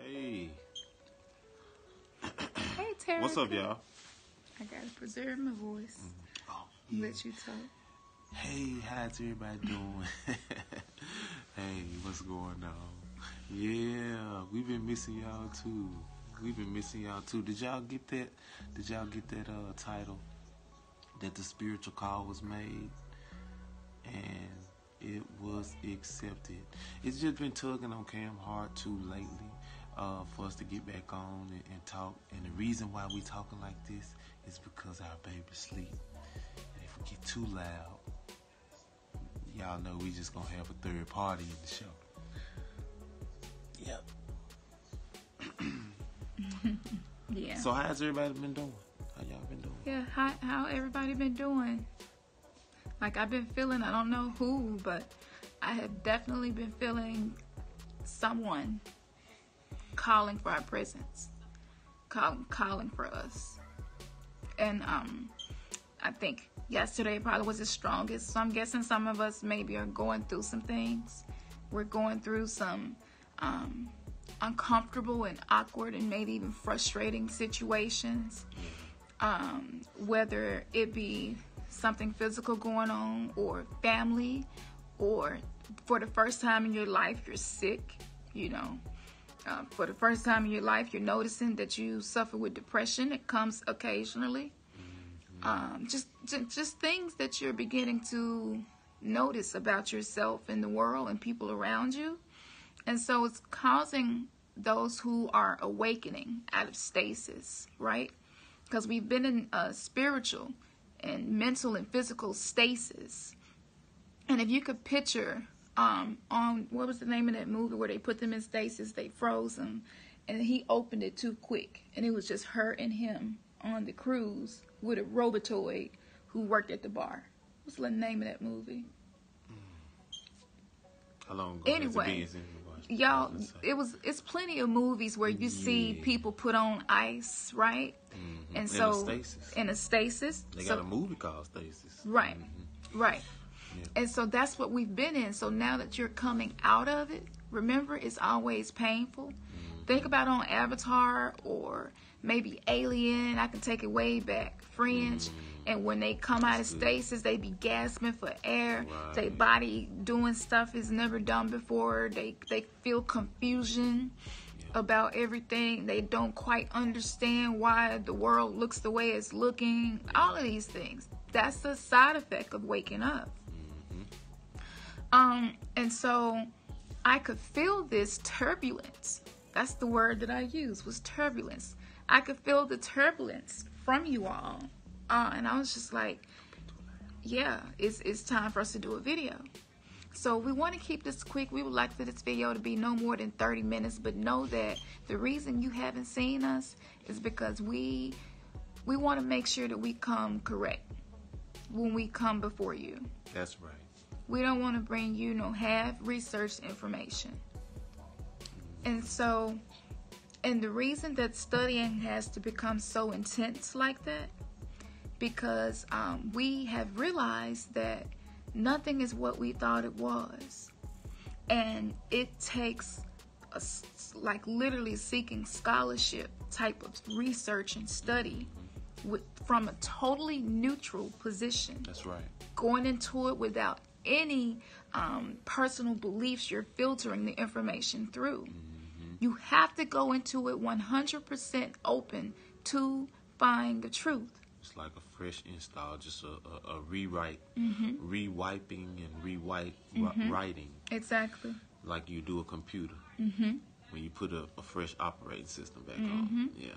Hey. Hey, Tara. What's up, y'all? I gotta preserve my voice. Oh, yeah. Let you talk. Hey, how's everybody doing? Hey, what's going on? Yeah, we've been missing y'all too. Did y'all get that? Title that the spiritual call was made and it was accepted? It's just been tugging on Cam hard too lately for us to get back on and talk. And the reason why we talking like this is because our baby sleep. And if we get too loud, y'all know we just gonna have a third party in the show. Yep. Yeah. So how's everybody been doing? How y'all been doing? Yeah, how everybody been doing? Like, I've been feeling, I don't know who, but I have definitely been feeling someone calling for our presence. Calling for us. And I think yesterday probably was the strongest. So I'm guessing some of us maybe are going through some things. We're going through some uncomfortable and awkward and maybe even frustrating situations. Whether it be something physical going on, or family, or for the first time in your life you're sick, you know. For the first time in your life you're noticing that you suffer with depression. It comes occasionally. Just things that you're beginning to notice about yourself and the world and people around you. And so it's causing those who are awakening out of stasis, right? Because we've been in a spiritual and mental and physical stasis. And if you could picture on, what was the name of that movie where they put them in stasis, they froze them, and he opened it too quick, and it was just her and him on the cruise with a robotoid who worked at the bar. What's the name of that movie? How long ago? Anyway, y'all, it's plenty of movies where you see people put on ice, right? Mm-hmm. And so in a stasis. They got a movie called Stasis. Right. Mm-hmm. Right. Yeah. And so that's what we've been in. So now that you're coming out of it, remember, it's always painful. Mm-hmm. Think about on Avatar or maybe Alien. I can take it way back. Fringe. Mm-hmm. And when they come out of stasis, they be gasping for air. Right. Their body doing stuff it's never done before. They feel confusion about everything. They don't quite understand why the world looks the way it's looking. All of these things. That's the side effect of waking up. And so I could feel this turbulence. That's the word that I used, was turbulence. I could feel the turbulence from you all. And I was just like, yeah, it's time for us to do a video. So we want to keep this quick. We would like for this video to be no more than 30 minutes. But know that the reason you haven't seen us is because we want to make sure that we come correct when we come before you. That's right. We don't want to bring you no half-researched information. And so, and the reason that studying has to become so intense like that, because we have realized that nothing is what we thought it was. And it takes like literally seeking scholarship type of research and study from a totally neutral position. That's right. Going into it without any personal beliefs you're filtering the information through. You have to go into it 100% open to find the truth. It's like a fresh install, just a rewrite, rewiping and writing. Exactly. Like you do a computer. When you put a fresh operating system back on. Yeah.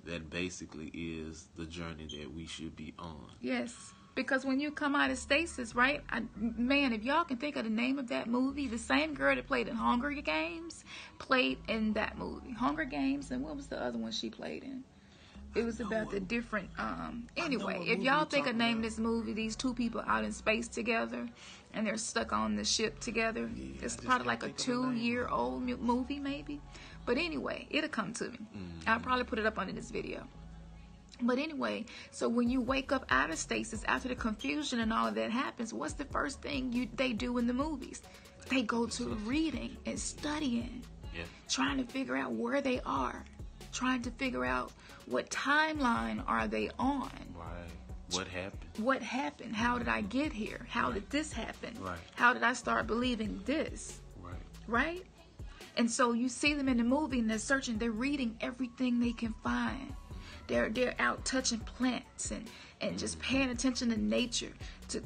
That basically is the journey that we should be on. Yes. Because when you come out of stasis, right? Man, if y'all can think of the name of that movie, the same girl that played in Hunger Games played in that movie. Hunger Games, and what was the other one she played in? It was about the different, anyway, if y'all think of name this movie, these two people out in space together, and they're stuck on the ship together. It's probably like a 2-year-old movie, maybe. But anyway, it'll come to me. I'll probably put it up under this video. But anyway, so when you wake up out of stasis, after the confusion and all of that happens, what's the first thing they do in the movies? They go to reading and studying, trying to figure out where they are, trying to figure out what timeline are they on. Right. What happened? What happened? How did I get here? How did this happen? Right. How did I start believing this? Right. Right? And so you see them in the movie and they're searching, they're reading everything they can find. They're out touching plants and just paying attention to nature to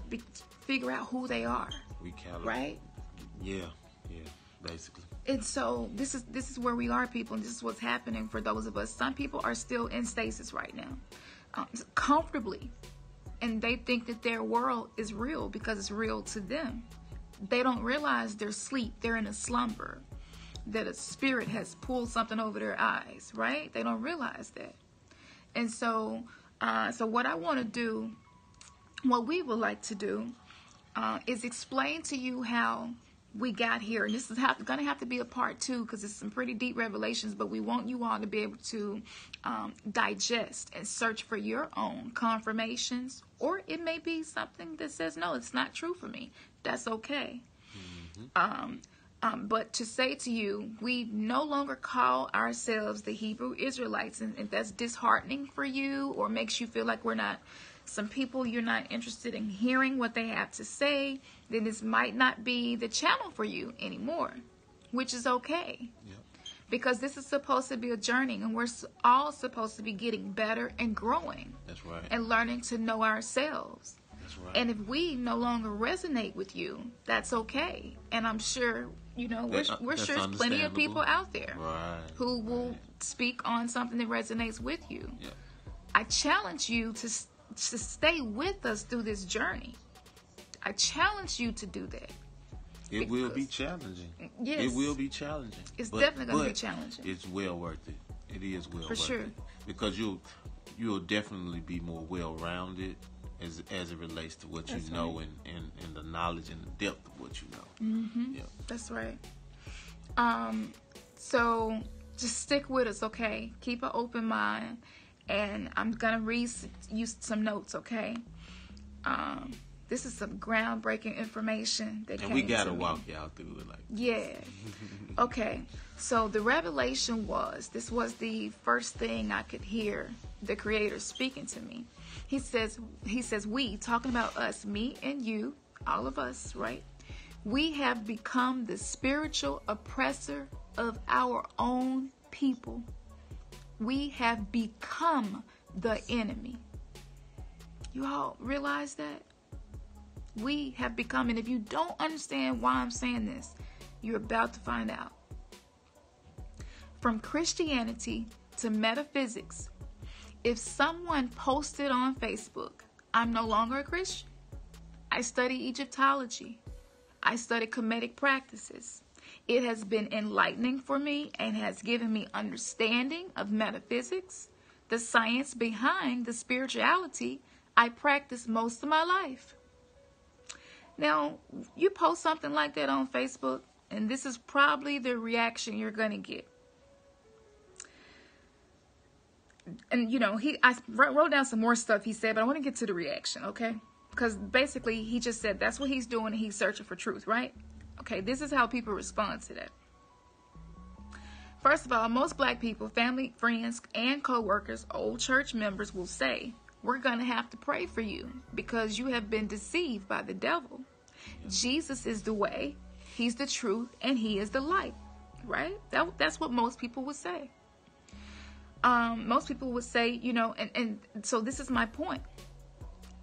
figure out who they are. Recalibrate. Right? Yeah, basically. And so this is where we are, people, and this is what's happening for those of us. Some people are still in stasis right now, comfortably, and they think that their world is real because it's real to them. They don't realize they're asleep. They're in a slumber, that a spirit has pulled something over their eyes, right? They don't realize that. And so, what I want to do, what we would like to do, is explain to you how we got here. And this is going to have to be a part 2 because it's some pretty deep revelations, but we want you all to be able to digest and search for your own confirmations. Or it may be something that says, no, it's not true for me. That's okay. But to say to you, we no longer call ourselves the Hebrew Israelites. And if that's disheartening for you or makes you feel like we're not, some people you're not interested in hearing what they have to say, then this might not be the channel for you anymore, which is okay. Yep. Because this is supposed to be a journey, and we're all supposed to be getting better and growing. That's right. And learning to know ourselves. That's right. And if we no longer resonate with you, that's okay. And I'm sure, we're sure there's plenty of people out there who will speak on something that resonates with you. Yep. I challenge you to stay with us through this journey. I challenge you to do that. It will be challenging. Yes. It will be challenging. It's definitely going to be challenging. It's well worth it. It is well worth sure. it. Because you'll definitely be more well-rounded as it relates to what you know and the knowledge and the depth of what you know. Yep. That's right. So just stick with us, okay? Keep an open mind. And I'm going to read you some notes, okay? This is some groundbreaking information that came to me. And we got to walk y'all through it. Yeah. Okay. So the revelation this was the first thing I could hear the Creator speaking to me. He says, we, talking about us, me and you, all of us, right? We have become the spiritual oppressor of our own people. We have become the enemy. You all realize that? we have become. And if you don't understand why I'm saying this, you're about to find out. From Christianity to metaphysics, if someone posted on Facebook, I'm no longer a Christian, I study Egyptology, I study Kemetic practices, it has been enlightening for me and has given me understanding of metaphysics, the science behind the spirituality I practice most of my life. Now, you post something like that on Facebook, and this is probably the reaction you're going to get. And, I wrote down some more stuff he said, but I want to get to the reaction, okay? Because basically, he just said that's what he's doing, and he's searching for truth, right? Okay, this is how people respond to that. First of all, most black people, family, friends, and co-workers, old church members will say, we're going to have to pray for you because you have been deceived by the devil. Jesus is the way, he's the truth, and he is the light, right? That's what most people would say. Most people would say, and so this is my point.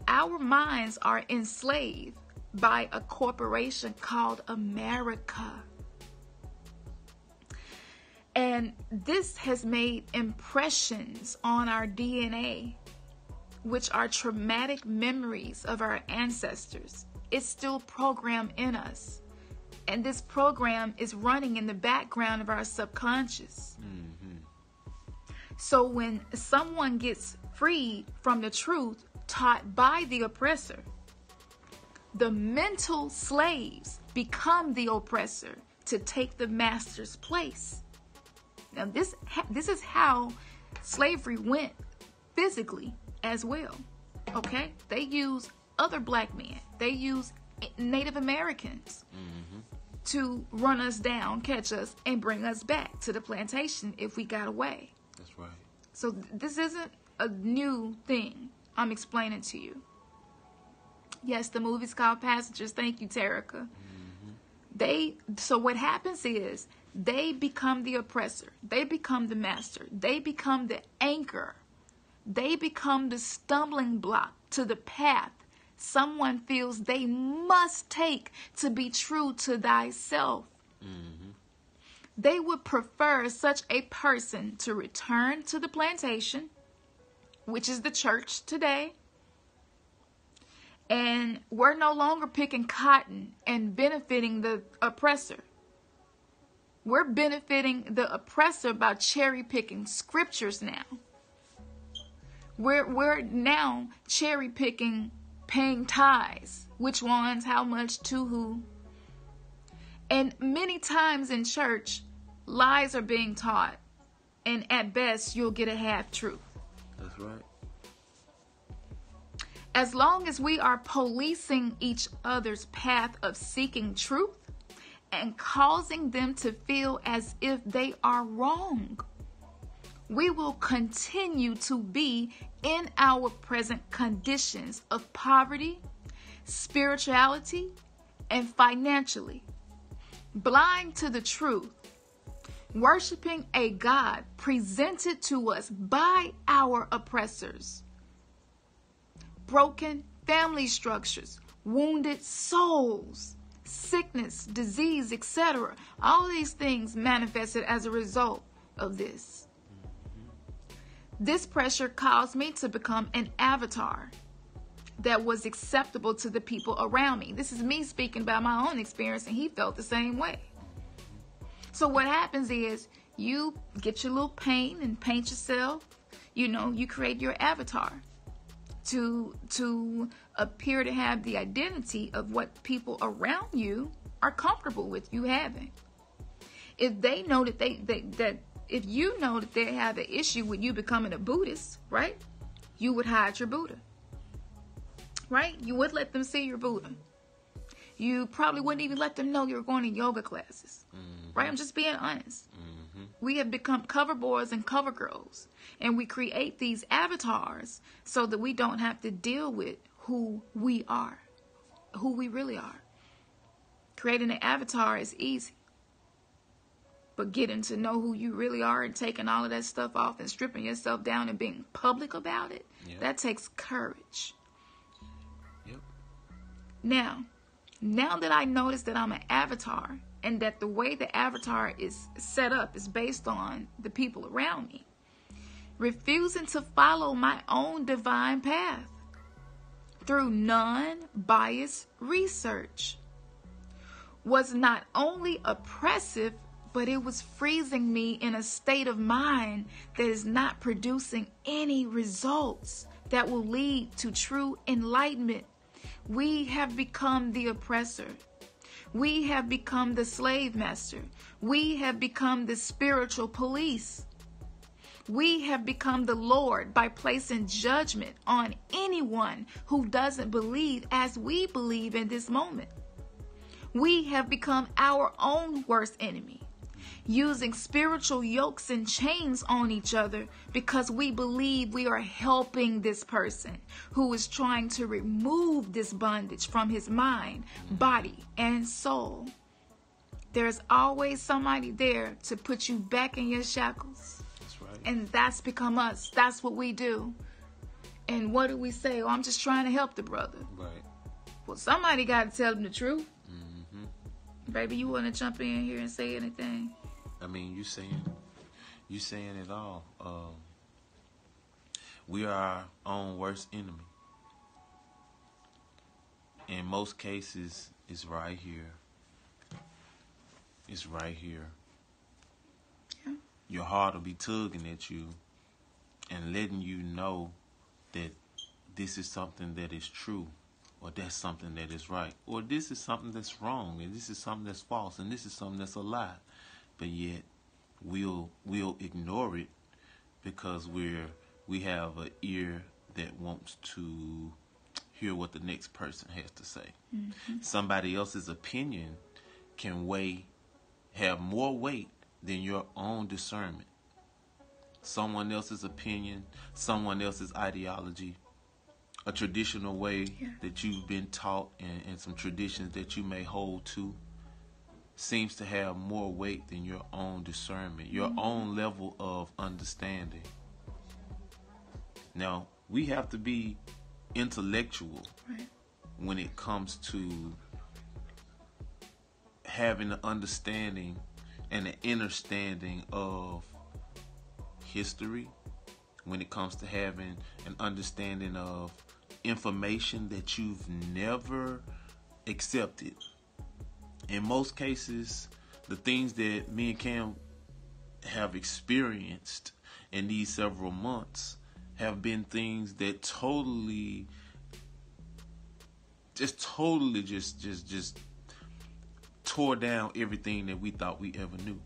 Our minds are enslaved by a corporation called America. And this has made impressions on our DNA, which are traumatic memories of our ancestors. It's still programmed in us. And this program is running in the background of our subconscious. Mm-hmm. So when someone gets freed from the truth taught by the oppressor, the mental slaves become the oppressor to take the master's place. Now, this is how slavery went physically as well, okay? They use other black men. They use Native Americans to run us down, catch us, and bring us back to the plantation if we got away. That's right. So this isn't a new thing I'm explaining to you. Yes, the movie's called Passengers. Thank you, Terica. So what happens is they become the oppressor. They become the master. They become the anchor. They become the stumbling block to the path someone feels they must take to be true to thyself. They would prefer such a person to return to the plantation, which is the church today. And we're no longer picking cotton and benefiting the oppressor. We're benefiting the oppressor by cherry picking scriptures now. We're now cherry picking, paying tithes. Which ones, how much, to who. And many times in church, lies are being taught. And at best, you'll get a half truth. That's right. As long as we are policing each other's path of seeking truth and causing them to feel as if they are wrong, we will continue to be in our present conditions of poverty, spirituality, and financially, blind to the truth, worshiping a God presented to us by our oppressors. Broken family structures, wounded souls, sickness, disease, etc. All these things manifested as a result of this. This pressure caused me to become an avatar that was acceptable to the people around me. This is me speaking about my own experience, and he felt the same way. So what happens is you get your little paint and paint yourself. You create your avatar to appear to have the identity of what people around you are comfortable with you having. If they know that if you know that they have an issue with you becoming a Buddhist, right? You would hide your Buddha, right? You would let them see your Buddha. You probably wouldn't even let them know you're going to yoga classes, right? I'm just being honest. We have become cover boys and cover girls, and we create these avatars so that we don't have to deal with who we are, who we really are. Creating an avatar is easy, but getting to know who you really are and taking all of that stuff off and stripping yourself down and being public about it, that takes courage. Now that I notice that I'm an avatar, and that the way the avatar is set up is based on the people around me, refusing to follow my own divine path through non-biased research was not only oppressive, but it was freezing me in a state of mind that is not producing any results that will lead to true enlightenment. We have become the oppressor. We have become the slave master. We have become the spiritual police. We have become the Lord by placing judgment on anyone who doesn't believe as we believe in this moment. We have become our own worst enemy, using spiritual yokes and chains on each other because we believe we are helping this person who is trying to remove this bondage from his mind, body, and soul. There's always somebody there to put you back in your shackles. That's right. And that's become us. That's what we do. And what do we say? Oh, I'm just trying to help the brother. Right. Well, somebody got to tell them the truth. Baby, you want to jump in here and say anything? I mean, you saying it all. We are our own worst enemy. In most cases, it's right here. It's right here. Yeah. Your heart will be tugging at you and letting you know that this is something that is true, or that's something that is right, or this is something that's wrong, and this is something that's false, and this is something that's a lie. But yet we'll ignore it because we have an ear that wants to hear what the next person has to say. Mm-hmm. Somebody else's opinion can have more weight than your own discernment. Someone else's opinion, someone else's ideology, a traditional way that you've been taught, and some traditions that you may hold to, seems to have more weight than your own discernment, your own level of understanding. Now, we have to be intellectual when it comes to having an understanding and an understanding of history, when it comes to having an understanding of information that you've never accepted. In most cases, the things that me and Cam have experienced in these several months have been things that totally tore down everything that we thought we ever knew.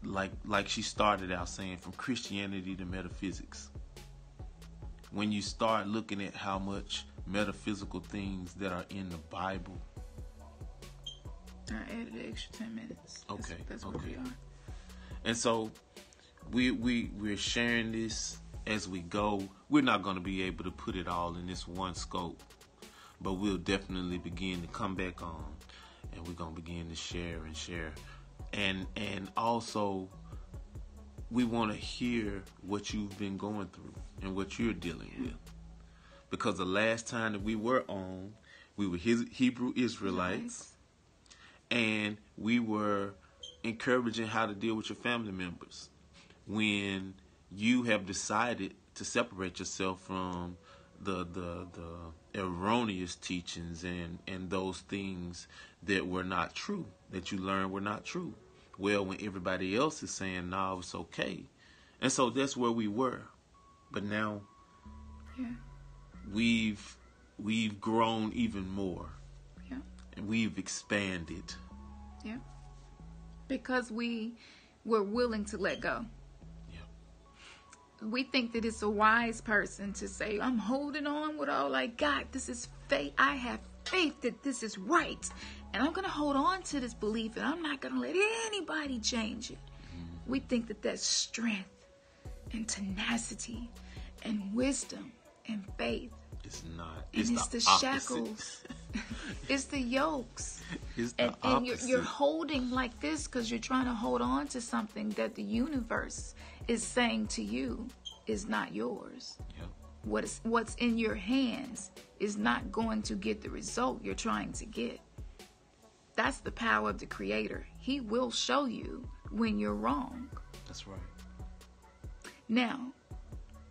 Like she started out saying, from Christianity to metaphysics. When you start looking at how much metaphysical things that are in the Bible. I added an extra 10 minutes. Okay. That's where we are. And so we're sharing this as we go. We're not going to be able to put it all in this one scope, but we'll definitely begin to come back on, and we're going to begin to share. And also, we want to hear what you've been going through and what you're dealing with. Because the last time that we were on, we were Hebrew Israelites, and we were encouraging how to deal with your family members when you have decided to separate yourself from the erroneous teachings and those things that were not true, that you learned were not true. Well, when everybody else is saying, no, it's okay. And so that's where we were. But now we've grown even more. Yeah. And we've expanded. Yeah. Because we were willing to let go. We think that it's a wise person to say, I'm holding on with all I got. This is faith. I have faith that this is right. And I'm going to hold on to this belief, and I'm not going to let anybody change it. We think that that's strength and tenacity and wisdom and faith. It's not. It's the shackles. It's the yokes. It's the and you're holding like this because you're trying to hold on to something that the universe is saying to you is not yours. Yep. what's in your hands is not going to get the result you're trying to get. That's the power of the Creator. He will show you when you're wrong. That's right. Now,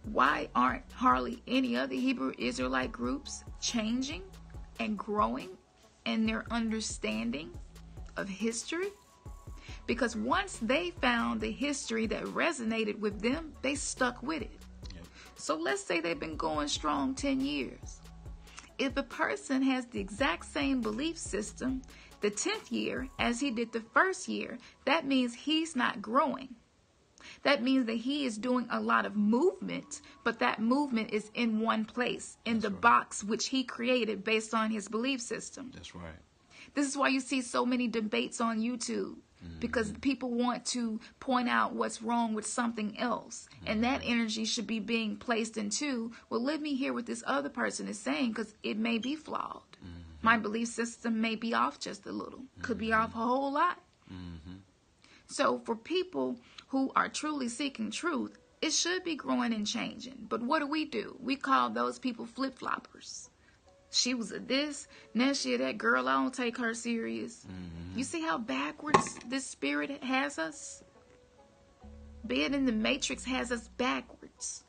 why aren't hardly any other Hebrew Israelite groups changing and growing in their understanding of history? Because once they found the history that resonated with them, they stuck with it. Yep. So let's say they've been going strong 10 years. If a person has the exact same belief system the 10th year as he did the first year, that means he's not growing. That means that he is doing a lot of movement, but that movement is in one place, in the box which he created based on his belief system. That's right. This is why you see so many debates on YouTube, because people want to point out what's wrong with something else. And that energy should be being placed into, well, let me hear what this other person is saying, because it may be flawed. My belief system may be off just a little, could be off a whole lot. So for people who are truly seeking truth, it should be growing and changing. But what do? We call those people flip-floppers. She was a this, now she a that. Girl, I don't take her serious. You see how backwards this spirit has us? Being in the matrix has us backwards.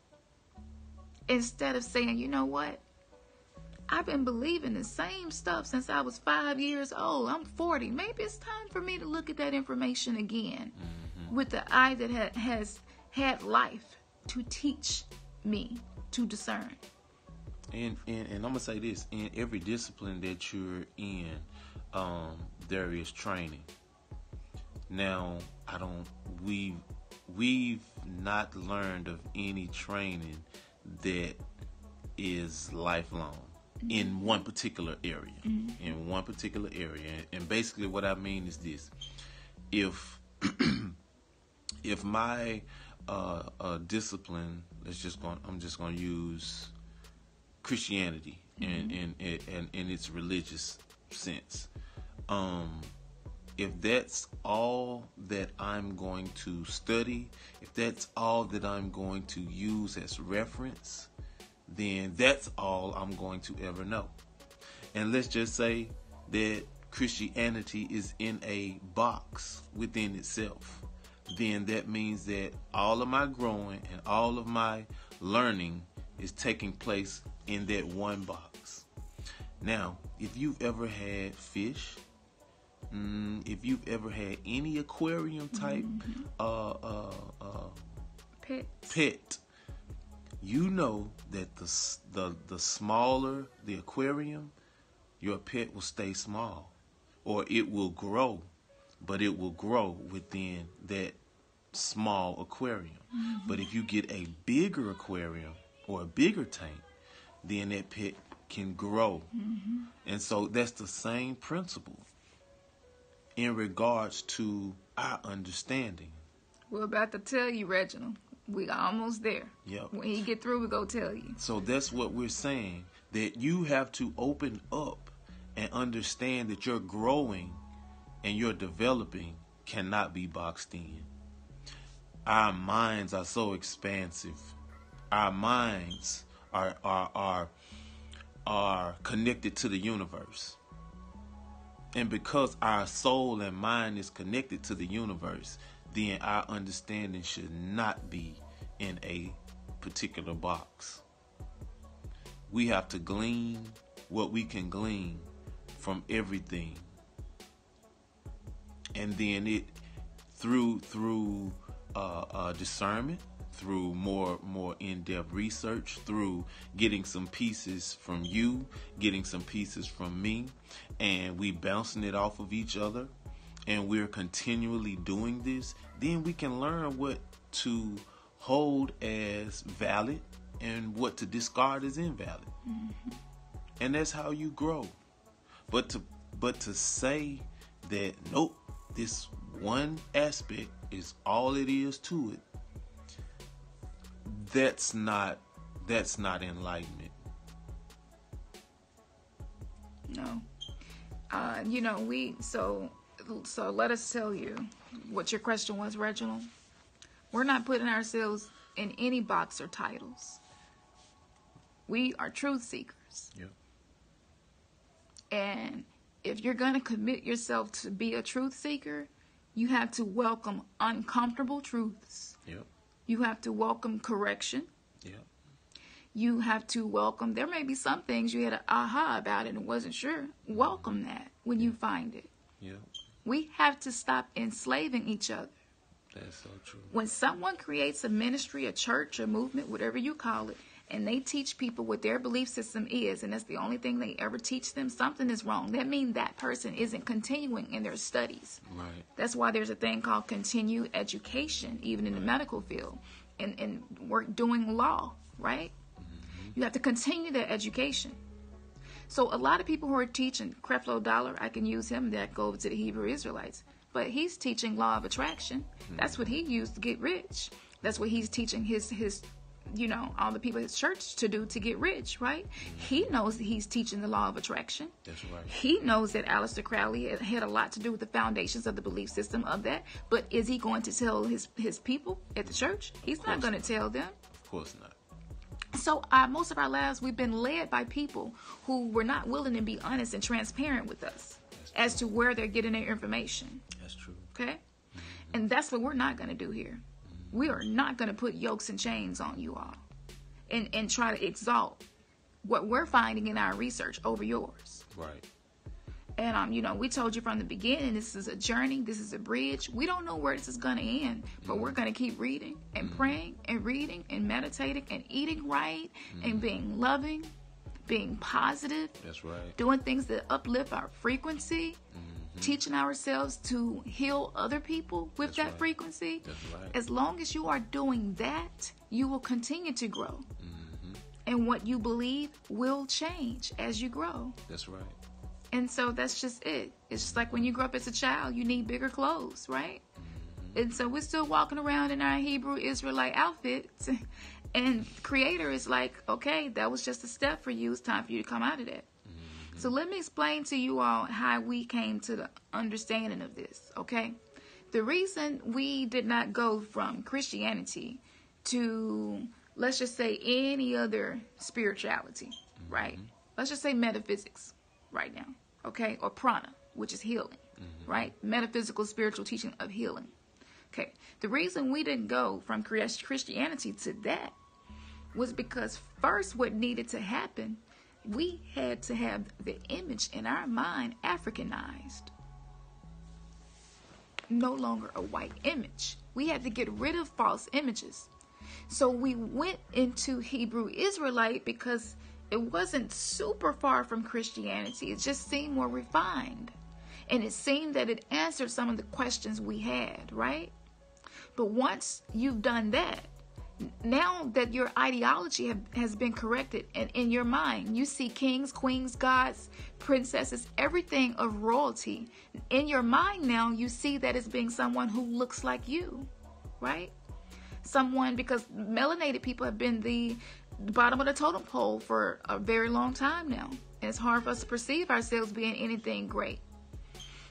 Instead of saying, you know what? I've been believing the same stuff since I was 5 years old. I'm 40. Maybe it's time for me to look at that information again with the eye that has had life to teach me to discern. And I'm gonna say this: in every discipline that you're in, there is training. Now, we've not learned of any training that is lifelong in one particular area. In one particular area, and basically, what I mean is this: if my discipline, I'm just gonna use Christianity in its religious sense. If that's all that I'm going to study, if that's all that I'm going to use as reference, then that's all I'm going to ever know. And let's just say that Christianity is in a box within itself. Then that means that all of my growing and all of my learning is taking place in that one box. Now, if you've ever had fish, if you've ever had any aquarium type pet, you know that the smaller the aquarium, your pet will stay small, or it will grow, but it will grow within that small aquarium. But if you get a bigger aquarium or a bigger tank, then that pet can grow. And so that's the same principle in regards to our understanding. We're about to tell you, Reginald. We almost there. Yep. When he get through, we're going to tell you. So that's what we're saying, that you have to open up and understand that your growing and your developing cannot be boxed in. Our minds are so expansive. Our minds are connected to the universe. And because our soul and mind is connected to the universe, then our understanding should not be in a particular box. We have to glean what we can glean from everything. And then it through discernment, through more in-depth research, through getting some pieces from you, getting some pieces from me, and we bouncing it off of each other, and we're continually doing this, then we can learn what to hold as valid and what to discard as invalid. And that's how you grow. But to say that nope, this one aspect is all it is to it, that's not enlightenment. No. So let us tell you what your question was, Reginald. We're not putting ourselves in any box or titles. We are truth seekers. Yep. And if you're going to commit yourself to be a truth seeker, you have to welcome uncomfortable truths. Yep. You have to welcome correction. Yep. You have to welcome, there may be some things you had an aha about it and wasn't sure. Welcome that when you find it. Yep. We have to stop enslaving each other. That's so true. When someone creates a ministry, a church, a movement, whatever you call it, and they teach people what their belief system is, and that's the only thing they ever teach them, something is wrong. That means that person isn't continuing in their studies. Right. That's why there's a thing called continued education, even in the medical field, and work doing law, right? Mm-hmm. You have to continue that education. So a lot of people who are teaching Creflo Dollar, I can use him, that go over to the Hebrew Israelites. But he's teaching law of attraction. That's what he used to get rich. That's what he's teaching his all the people at his church to do to get rich, right? He knows that he's teaching the law of attraction. That's right. He knows that Aleister Crowley had a lot to do with the foundations of the belief system of that. But is he going to tell his people at the church? He's not going to tell them. Of course not. So most of our lives, we've been led by people who were not willing to be honest and transparent with us as to where they're getting their information. That's true. Okay? Mm-hmm. And that's what we're not going to do here. Mm-hmm. We are not going to put yokes and chains on you all and try to exalt what we're finding in our research over yours. Right. And, we told you from the beginning, this is a journey. This is a bridge. We don't know where this is going to end, but we're going to keep reading and praying and reading and meditating and eating right and being loving, being positive. That's right. Doing things that uplift our frequency, teaching ourselves to heal other people with that frequency. That's right. As long as you are doing that, you will continue to grow. And what you believe will change as you grow. That's right. And so that's just it. It's just like when you grow up as a child, you need bigger clothes, right? And so we're still walking around in our Hebrew Israelite outfits. And Creator is like, okay, that was just a step for you. It's time for you to come out of that. So let me explain to you all how we came to the understanding of this, okay? The reason we did not go from Christianity to, let's just say, any other spirituality, right? Let's just say metaphysics right now, okay? Or prana, which is healing, right? Metaphysical spiritual teaching of healing. Okay, the reason we didn't go from Christianity to that was because first what needed to happen, we had to have the image in our mind Africanized. No longer a white image. We had to get rid of false images. So we went into Hebrew Israelite because it wasn't super far from Christianity. It just seemed more refined. And it seemed that it answered some of the questions we had, right? But once you've done that, now that your ideology has been corrected, and in your mind, you see kings, queens, gods, princesses, everything of royalty. In your mind now, you see that as being someone who looks like you, right? Someone, because melanated people have been the bottom of the totem pole for a very long time now. And it's hard for us to perceive ourselves being anything great.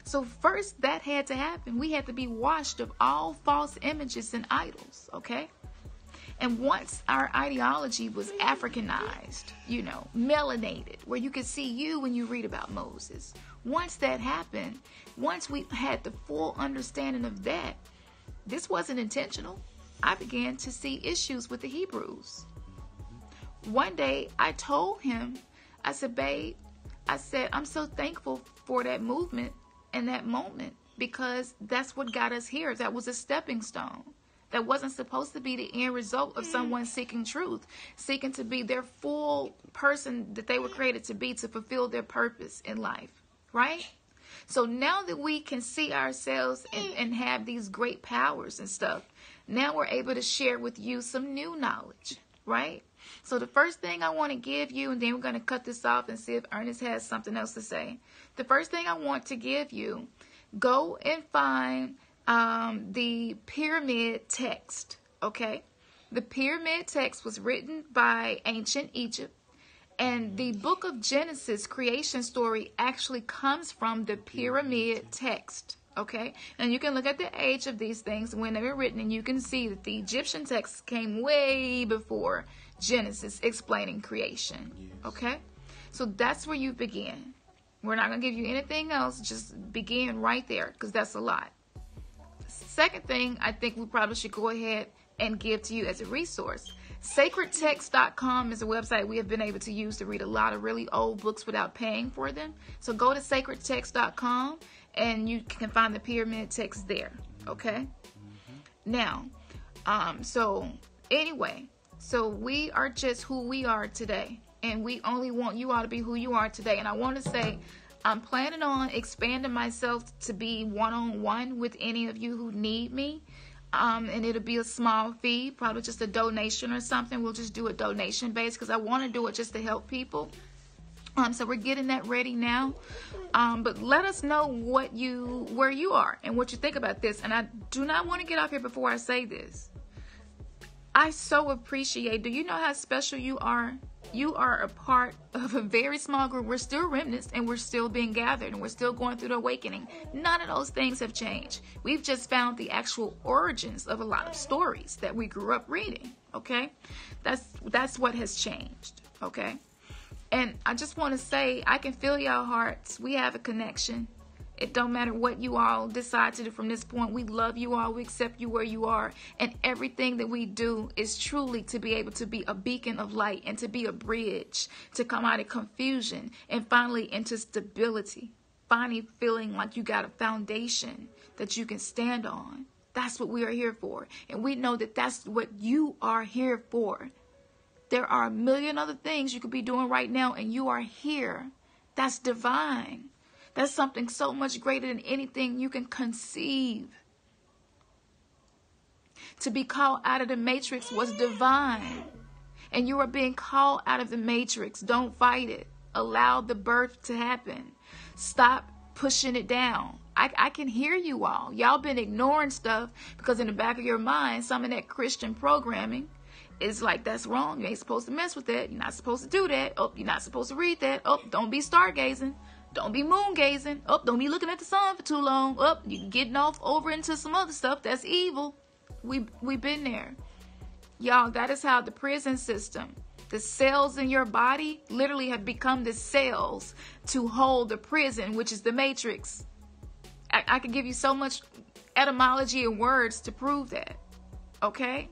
So first, that had to happen. We had to be washed of all false images and idols, okay? And once our ideology was Africanized, melanated, where you could see you when you read about Moses. Once that happened, once we had the full understanding of that, this wasn't intentional. I began to see issues with the Hebrews. One day, I told him, I said, babe, I'm so thankful for that movement and that moment, because that's what got us here. That was a stepping stone. That wasn't supposed to be the end result of someone seeking truth, seeking to be their full person that they were created to be, to fulfill their purpose in life, right? So now that we can see ourselves and have these great powers and stuff, now we're able to share with you some new knowledge, right? So the first thing I want to give you, and then we're going to cut this off and see if Ernest has something else to say. The first thing I want to give you, go and find the pyramid text, okay? The pyramid text was written by ancient Egypt, and the book of Genesis creation story actually comes from the pyramid text, okay? And you can look at the age of these things when they were written, and you can see that the Egyptian texts came way before Genesis explaining creation. Yes. Okay? So that's where you begin. We're not going to give you anything else. Just begin right there, because that's a lot. Second thing I think we probably should go ahead and give to you as a resource. Sacredtext.com is a website we have been able to use to read a lot of really old books without paying for them. So go to sacredtext.com and you can find the pyramid text there. Okay? Now, so we are just who we are today. And we only want you all to be who you are today. And I want to say, I'm planning on expanding myself to be one-on-one with any of you who need me. And it'll be a small fee, probably just a donation or something. We'll just do a donation base because I want to do it just to help people. So we're getting that ready now. But let us know where you are and what you think about this. And I do not want to get off here before I say this. I so appreciate, do you know how special you are? You are a part of a very small group. We're still remnants and we're still being gathered and we're still going through the awakening. None of those things have changed. We've just found the actual origins of a lot of stories that we grew up reading. Okay? That's what has changed. Okay? And I just want to say, I can feel y'all hearts. We have a connection. It don't matter what you all decide to do from this point. We love you all. We accept you where you are. And everything that we do is truly to be able to be a beacon of light and to be a bridge to come out of confusion and finally into stability. Finally feeling like you got a foundation that you can stand on. That's what we are here for. And we know that that's what you are here for. There are a million other things you could be doing right now, and you are here. That's divine. That's something so much greater than anything you can conceive. To be called out of the matrix was divine. And you are being called out of the matrix. Don't fight it. Allow the birth to happen. Stop pushing it down. I can hear you all. Y'all been ignoring stuff because in the back of your mind, some of that Christian programming is like, that's wrong. You ain't supposed to mess with that. You're not supposed to do that. Oh, you're not supposed to read that. Oh, don't be stargazing. Don't be moon gazing. Oh, don't be looking at the sun for too long. Oh, you're getting off over into some other stuff that's evil. We've been there. Y'all, that is how the prison system, the cells in your body literally have become the cells to hold the prison, which is the matrix. I could give you so much etymology and words to prove that. Okay?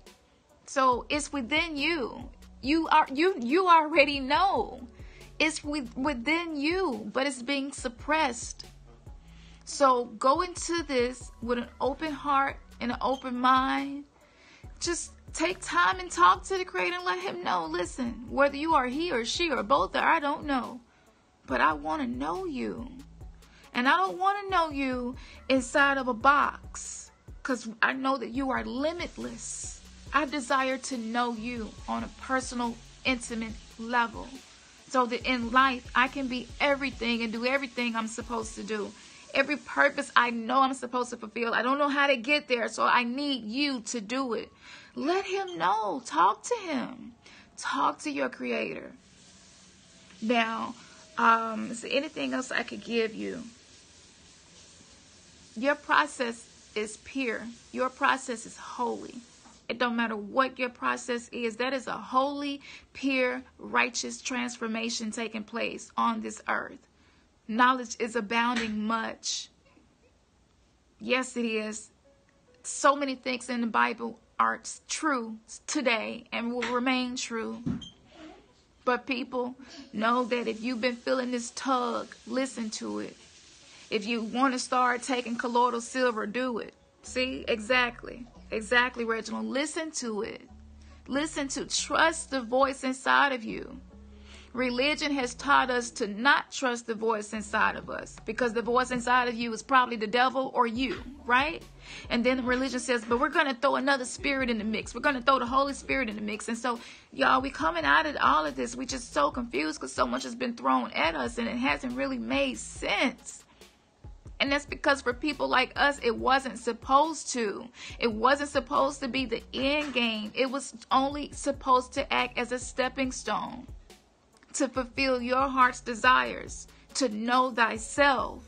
So it's within you. You already know. It's within you, but it's being suppressed. So go into this with an open heart and an open mind. Just take time and talk to the Creator and let Him know. Listen, whether you are he or she or both, I don't know. But I want to know you. And I don't want to know you inside of a box. Because I know that you are limitless. I desire to know you on a personal, intimate level. So that in life, I can be everything and do everything I'm supposed to do. Every purpose I know I'm supposed to fulfill. I don't know how to get there, so I need you to do it. Let Him know. Talk to Him. Talk to your Creator. Now, is there anything else I could give you? Your process is pure. Your process is holy. It don't matter what your process is. That is a holy, pure, righteous transformation taking place on this earth. Knowledge is abounding much. Yes, it is. So many things in the Bible are true today and will remain true. But people, know that if you've been feeling this tug, listen to it. If you want to start taking colloidal silver, do it. See? Exactly. Exactly, Reginald. Listen to it. Trust the voice inside of you. Religion has taught us to not trust the voice inside of us because the voice inside of you is probably the devil or you, right? And then religion says, but we're going to throw another spirit in the mix. We're going to throw the Holy Spirit in the mix. And so, y'all, we coming out of all of this. We just so confused because so much has been thrown at us and it hasn't really made sense. And that's because for people like us, it wasn't supposed to. It wasn't supposed to be the end game. It was only supposed to act as a stepping stone to fulfill your heart's desires, to know thyself,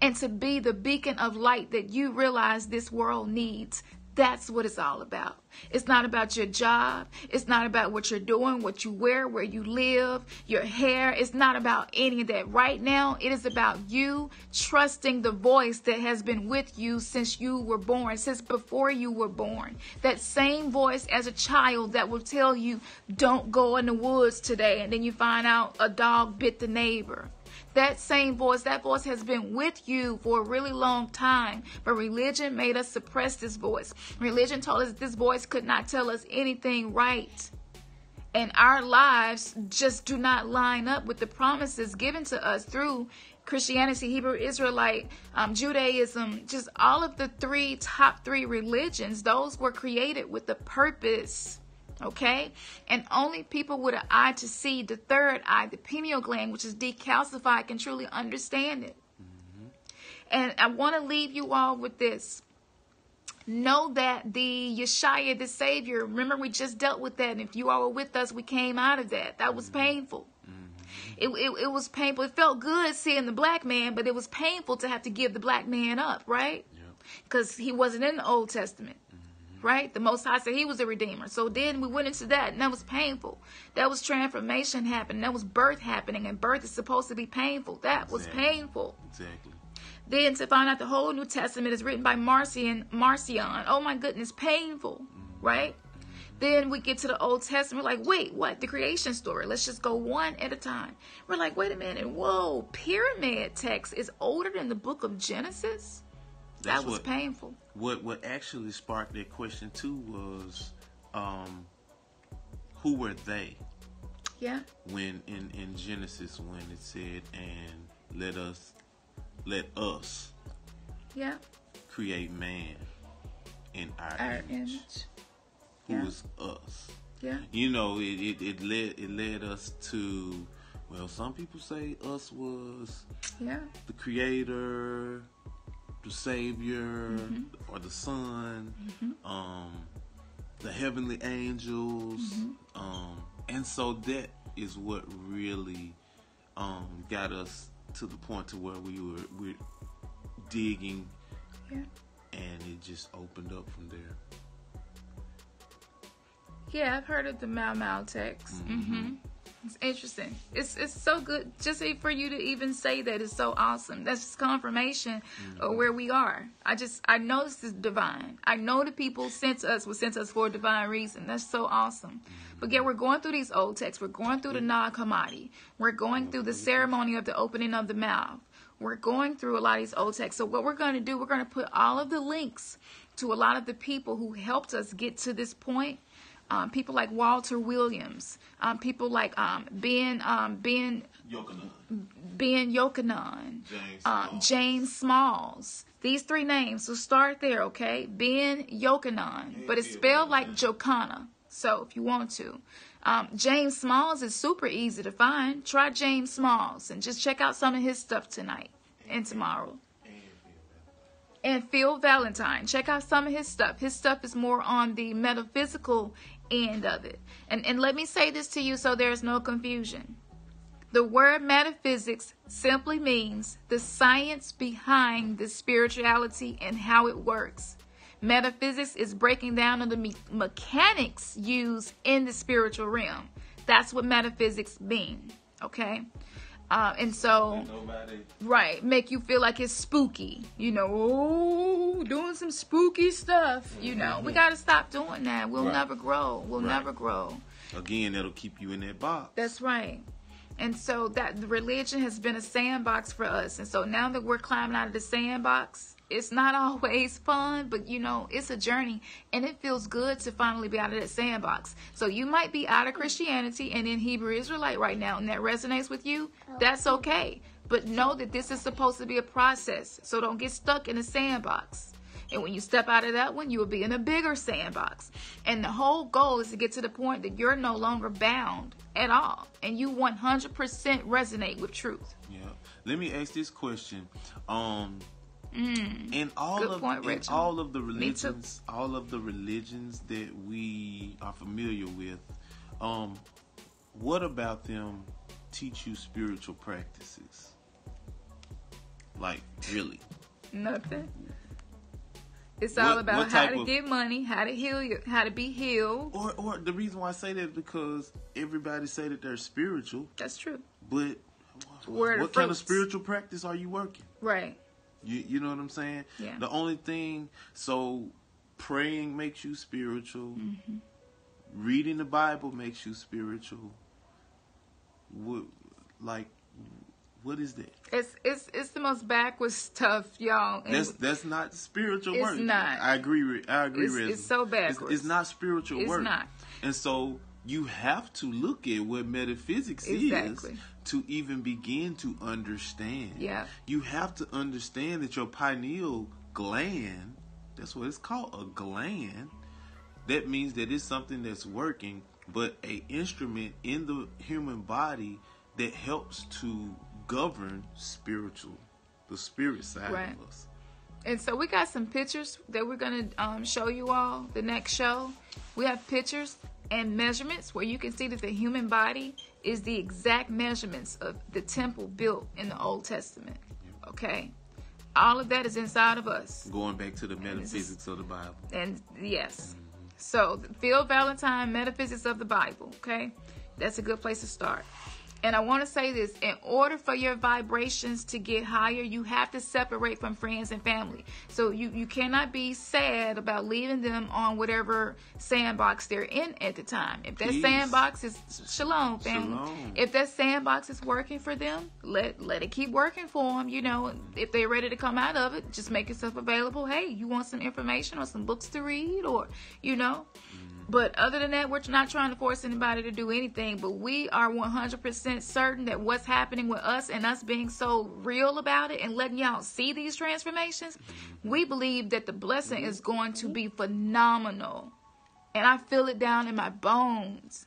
and to be the beacon of light that you realize this world needs That's what it's all about. It's not about your job. It's not about what you're doing, what you wear, where you live, your hair. It's not about any of that. Right now, it is about you trusting the voice that has been with you since you were born, since before you were born. That same voice as a child that will tell you, don't go in the woods today. And then you find out a dog bit the neighbor. That same voice, that voice has been with you for a really long time. But religion made us suppress this voice. Religion told us this voice could not tell us anything right. And our lives just do not line up with the promises given to us through Christianity, Hebrew Israelite, Judaism, just all of the top three religions. Those were created with a purpose. Okay, and only people with an eye to see, the third eye, the pineal gland, which is decalcified, can truly understand it. And I want to leave you all with this. Know that the Yeshua, the Savior, remember we just dealt with that. And if you all were with us, we came out of that. That was painful. It was painful. It felt good seeing the black man, but it was painful to have to give the black man up, right? Because he wasn't in the Old Testament. Right? The Most High said he was a redeemer. So then we went into that, and that was painful. That was transformation happening. That was birth happening, and birth is supposed to be painful. That was painful. Exactly. Then to find out the whole New Testament is written by Marcion. Oh my goodness, painful. Right? Then we get to the Old Testament, like, wait, what? The creation story. Let's just go one at a time. We're like, wait a minute. Whoa, pyramid text is older than the book of Genesis? That was painful. What actually sparked that question too was, who were they? Yeah. When in Genesis, when it said, and let us yeah, create man in our image. Who is us? Yeah. You know, it led us to, well, some people say us was the creator, the Savior, or the Son, the heavenly angels, and so that is what really got us to the point to where we're digging, and it just opened up from there. Yeah, I've heard of the Mau text. It's interesting. It's so good just for you to even say that. It's so awesome. That's just confirmation of where we are. I know this is divine. I know the people sent us for a divine reason. That's so awesome. But yeah, we're going through these old texts. We're going through the Nag Hammadi. We're going through the ceremony of the opening of the mouth. We're going through a lot of these old texts. So what we're going to do, we're going to put all of the links to a lot of the people who helped us get to this point. People like Walter Williams, people like Ben Yochanan, James Smalls. These three names. So start there, okay? Ben Yochanan, but it's spelled like Jocana. So if you want to, James Smalls is super easy to find. Try James Smalls and just check out some of his stuff tonight and tomorrow. And Phil Valentine. Check out some of his stuff. His stuff is more on the metaphysical end of it. And let me say this to you so there's no confusion. The word metaphysics simply means the science behind the spirituality and how it works. Metaphysics is breaking down on the mechanics used in the spiritual realm. That's what metaphysics mean. Okay? And so, right, make you feel like it's spooky, you know, doing some spooky stuff, you know. We got to stop doing that. We'll never grow. We'll never grow. Again, that'll keep you in that box. That's right. And so that the religion has been a sandbox for us. And so now that we're climbing out of the sandbox, it's not always fun, but you know, it's a journey, and it feels good to finally be out of that sandbox. So you might be out of Christianity and in Hebrew Israelite right now, and that resonates with you. That's okay. But know that this is supposed to be a process. So don't get stuck in a sandbox. And when you step out of that one, you will be in a bigger sandbox. And the whole goal is to get to the point that you're no longer bound at all. And you 100% resonate with truth. Yeah. Let me ask this question. In all of the religions that we are familiar with, what about them teach you spiritual practices? Like, really? Nothing. It's all about how to get money, how to heal you, how to be healed. Or the reason why I say that is because everybody say that they're spiritual. That's true. But what kind of spiritual practice are you working? Right. You know what I'm saying? Yeah. The only thing, so praying makes you spiritual. Mm-hmm. Reading the Bible makes you spiritual. What is that? It's the most backwards stuff, y'all. And that's not spiritual work. It's not. I agree. It's so backwards. It's not spiritual work. It's not. And so you have to look at what metaphysics is to even begin to understand. Yeah. You have to understand that your pineal gland, that's what it's called, a gland. That means that it's something that's working, but an instrument in the human body that helps to govern the spirit side of us. And so we got some pictures that we're going to show you all the next show. We have pictures and measurements where you can see that the human body is the exact measurements of the temple built in the Old Testament. Yep. Okay? All of that is inside of us. Going back to the metaphysics of the Bible. And yes. Mm-hmm. So, Phil Valentine, Metaphysics of the Bible. Okay? That's a good place to start. And I want to say this, in order for your vibrations to get higher, you have to separate from friends and family. So you cannot be sad about leaving them on whatever sandbox they're in at the time. If that sandbox is, shalom, family. Shalom. If that sandbox is working for them, let it keep working for them. You know, if they're ready to come out of it, just make yourself available. Hey, you want some information or some books to read or, you know. But other than that, we're not trying to force anybody to do anything. But we are 100% certain that what's happening with us and us being so real about it and letting y'all see these transformations, we believe that the blessing is going to be phenomenal. And I feel it down in my bones.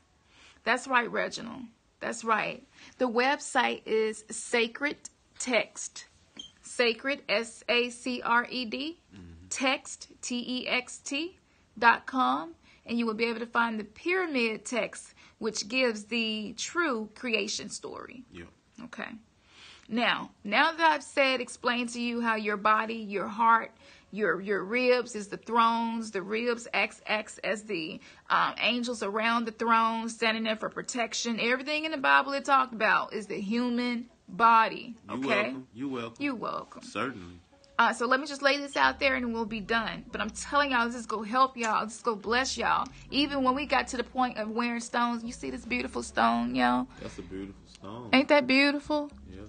That's right, Reginald. That's right. The website is Sacred Text. Sacred, S-A-C-R-E-D, text, T-E-X-T.com. And you will be able to find the pyramid text, which gives the true creation story. Yeah. Okay. Now that I've explained to you how your body, your heart, your ribs is the thrones, the ribs acts as the angels around the throne, standing there for protection. Everything in the Bible it talked about is the human body. Okay. You're welcome. Certainly. So let me just lay this out there and we'll be done. But I'm telling y'all, this is going to help y'all. This is going to bless y'all. Even when we got to the point of wearing stones, you see this beautiful stone, y'all? That's a beautiful stone. Ain't that beautiful? Yeah.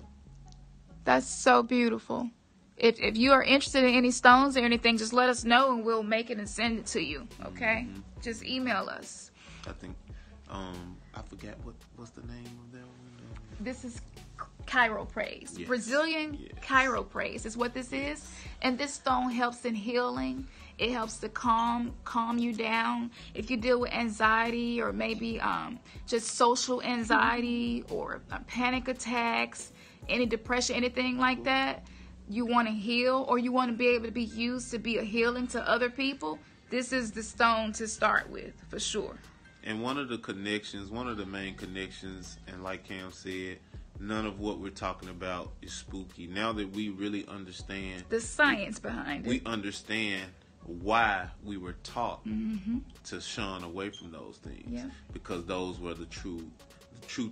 That's so beautiful. If you are interested in any stones or anything, just let us know and we'll make it and send it to you. Okay? Mm-hmm. Just email us. I think, I forgot what's the name of that one? This is chiropraise. Yes. Brazilian chiropraise is what this is. And this stone helps in healing. It helps to calm you down. If you deal with anxiety or maybe just social anxiety or panic attacks, any depression, anything like that, you want to heal or you want to be able to be used to be a healing to other people, this is the stone to start with, for sure. And one of the main connections, and like Cam said, none of what we're talking about is spooky. Now that we really understand the science behind it, we understand why we were taught to shun away from those things. Yeah. Because those were the true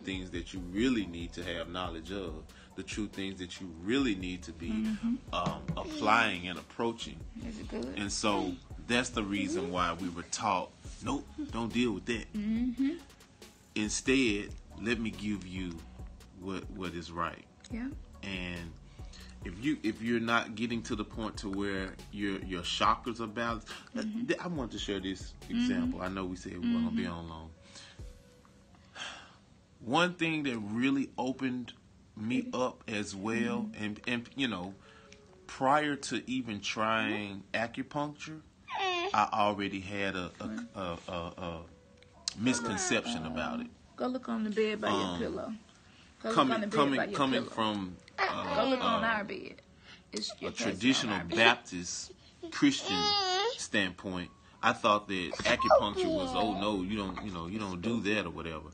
things that you really need to have knowledge of, the true things that you really need to be applying and approaching. Is it good? And so that's the reason why we were taught, nope, don't deal with that. Instead, let me give you what is right. Yeah. And if you're not getting to the point to where your chakras are balanced, I want to share this example. I know we said we weren't gonna be on long. One thing that really opened me up as well, and you know, prior to even trying acupuncture, I already had a misconception about it. Go look on the bed by your pillow. Coming from go look on our bed. A traditional Baptist Christian standpoint, I thought that acupuncture was, oh no, you don't do that or whatever.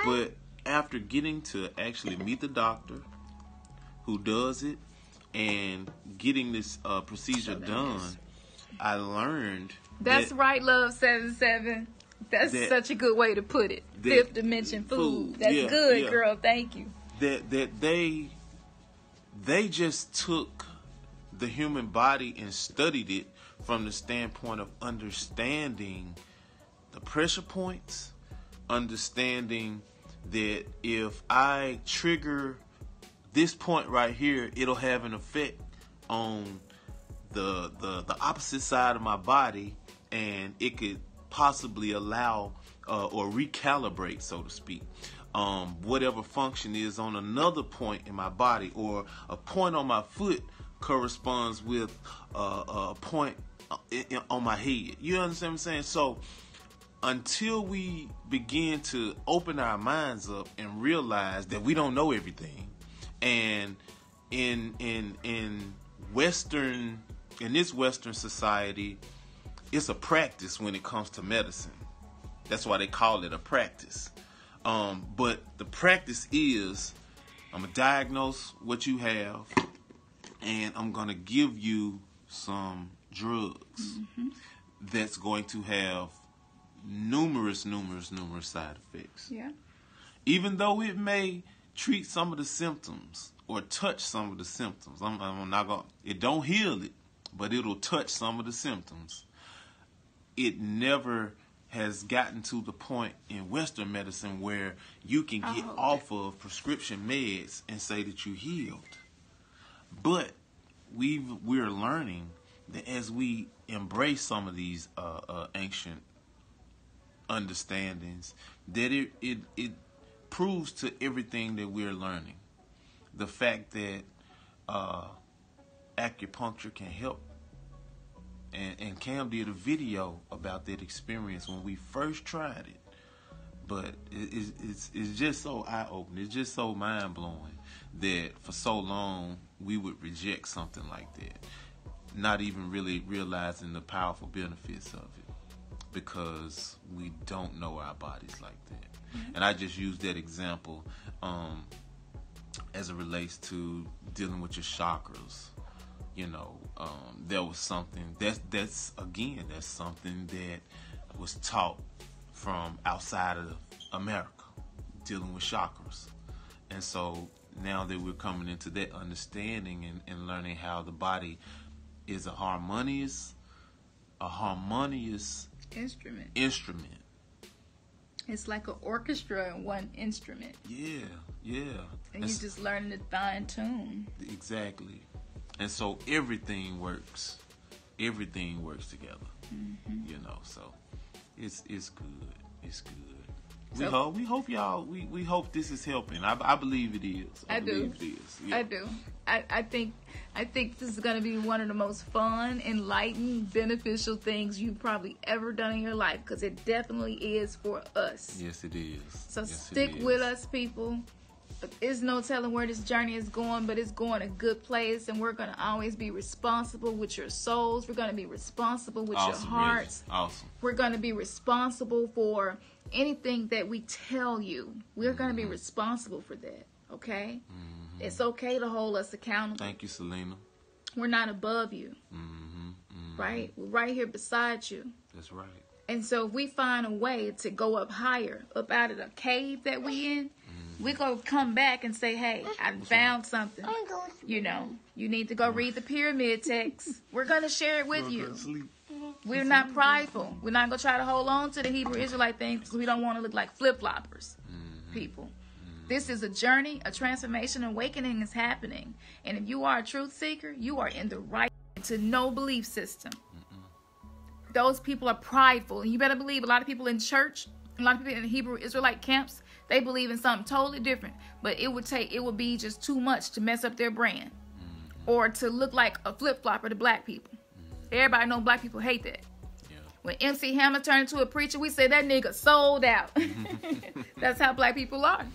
But after getting to actually meet the doctor who does it and getting this procedure done, I learned. That's right, Love 77. That's such a good way to put it. Fifth dimension food. That's good, girl. Thank you. That they just took the human body and studied it from the standpoint of understanding the pressure points, understanding that if I trigger this point right here, it'll have an effect on the opposite side of my body, and it could possibly allow or recalibrate, so to speak, whatever function is on another point in my body, or a point on my foot corresponds with a point on my head. You understand what I'm saying? So until we begin to open our minds up and realize that we don't know everything, and in this Western society, it's a practice when it comes to medicine. That's why they call it a practice. But the practice is, I'm gonna diagnose what you have, and I'm gonna give you some drugs that's going to have numerous side effects. Yeah. Even though it may treat some of the symptoms or touch some of the symptoms, I'm not gonna. It don't heal it, but it'll touch some of the symptoms. It never has gotten to the point in Western medicine where you can get off of prescription meds and say that you healed. But we're learning that as we embrace some of these ancient understandings, that it proves to everything that we're learning. The fact that acupuncture can help. And Cam did a video about that experience when we first tried it. But it's just so eye-opening. It's just so mind-blowing that for so long we would reject something like that, not even really realizing the powerful benefits of it, because we don't know our bodies like that. Mm-hmm. And I just used that example as it relates to dealing with your chakras. You know, there was something that's something that was taught from outside of America, dealing with chakras. And so now that we're coming into that understanding and learning how the body is a harmonious instrument. It's like an orchestra in one instrument. Yeah. And you just learning to fine tune. Exactly. And so everything works together. Mm-hmm. You know, so it's good. It's good. We hope y'all. We hope this is helping. I believe it is. I do. It is. Yeah. I do. I think this is going to be one of the most fun, enlightening, beneficial things you've probably ever done in your life, because it definitely is for us. Yes, it is. So stick with us, people. There's no telling where this journey is going, but it's going a good place, and we're going to always be responsible with your souls. We're going to be responsible with your hearts. Really. Awesome. We're going to be responsible for anything that we tell you. We're going to be responsible for that, okay? Mm-hmm. It's okay to hold us accountable. Thank you, Selena. We're not above you, right? We're right here beside you. That's right. And so if we find a way to go up higher, up out of the cave that we in, we're going to come back and say, hey, I found something. You know, you need to go read the pyramid text. We're going to share it with you. We're not prideful. We're not going to try to hold on to the Hebrew Israelite things because we don't want to look like flip-floppers, people. This is a journey, a transformation, awakening is happening. And if you are a truth seeker, you are in the right to no belief system. Those people are prideful. And you better believe a lot of people in church, a lot of people in the Hebrew Israelite camps, they believe in something totally different. But it would be just too much to mess up their brand. Or to look like a flip-flopper to black people. Everybody know black people hate that. Yeah. When MC Hammer turned into a preacher, we say that nigga sold out. That's how black people are.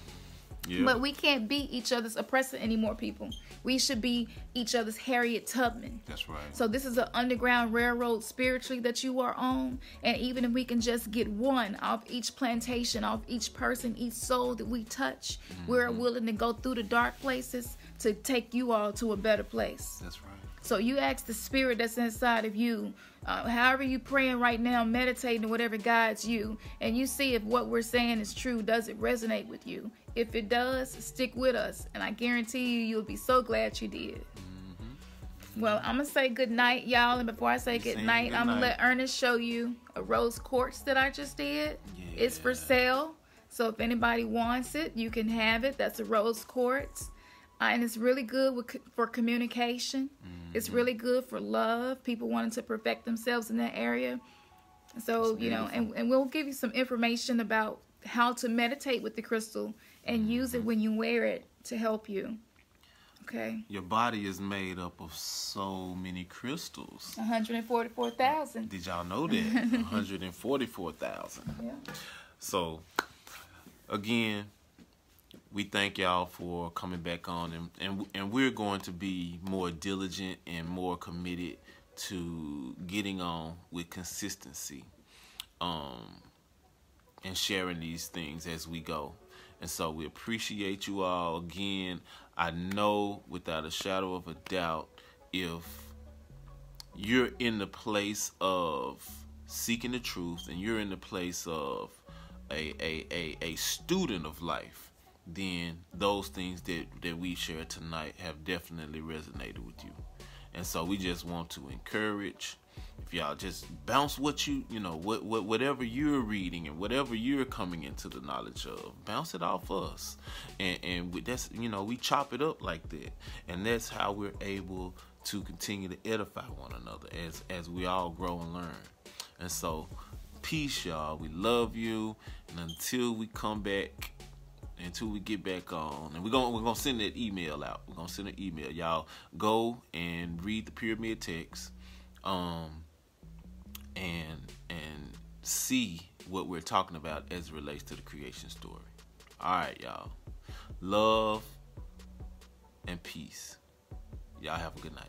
Yeah. But we can't be each other's oppressor anymore, people. We should be each other's Harriet Tubman. That's right. So this is an underground railroad spiritually that you are on. And even if we can just get one off each plantation, off each person, each soul that we touch, we're willing to go through the dark places to take you all to a better place. That's right. So you ask the spirit that's inside of you, however you praying right now, meditating, whatever guides you, and you see if what we're saying is true. Does it resonate with you? If it does, stick with us, and I guarantee you, you'll be so glad you did. Well, I'm going to say good night, y'all. And before I say good night, I'm going to let Ernest show you a rose quartz that I just did. Yeah. It's for sale. So if anybody wants it, you can have it. That's a rose quartz. And it's really good for communication. It's really good for love. People wanting to perfect themselves in that area. So, you know, and we'll give you some information about how to meditate with the crystal and use it when you wear it to help you. Okay. Your body is made up of so many crystals. 144,000. Did y'all know that? 144,000. Yeah. So, again, we thank y'all for coming back on, and we're going to be more diligent and more committed to getting on with consistency, and sharing these things as we go. And so we appreciate you all. Again, I know without a shadow of a doubt, if you're in the place of seeking the truth and you're in the place of a student of life, then those things that we shared tonight have definitely resonated with you. And so we just want to encourage, if y'all just bounce what you know, whatever you're reading and whatever you're coming into the knowledge of, bounce it off us. And that's, you know, we chop it up like that. And that's how we're able to continue to edify one another as we all grow and learn. And so, peace, y'all. We love you. And until we come back, until we get back on, and we're gonna send that email out. We're gonna send an email. Y'all go and read the pyramid text, and see what we're talking about as it relates to the creation story. All right, y'all. Love and peace. Y'all have a good night.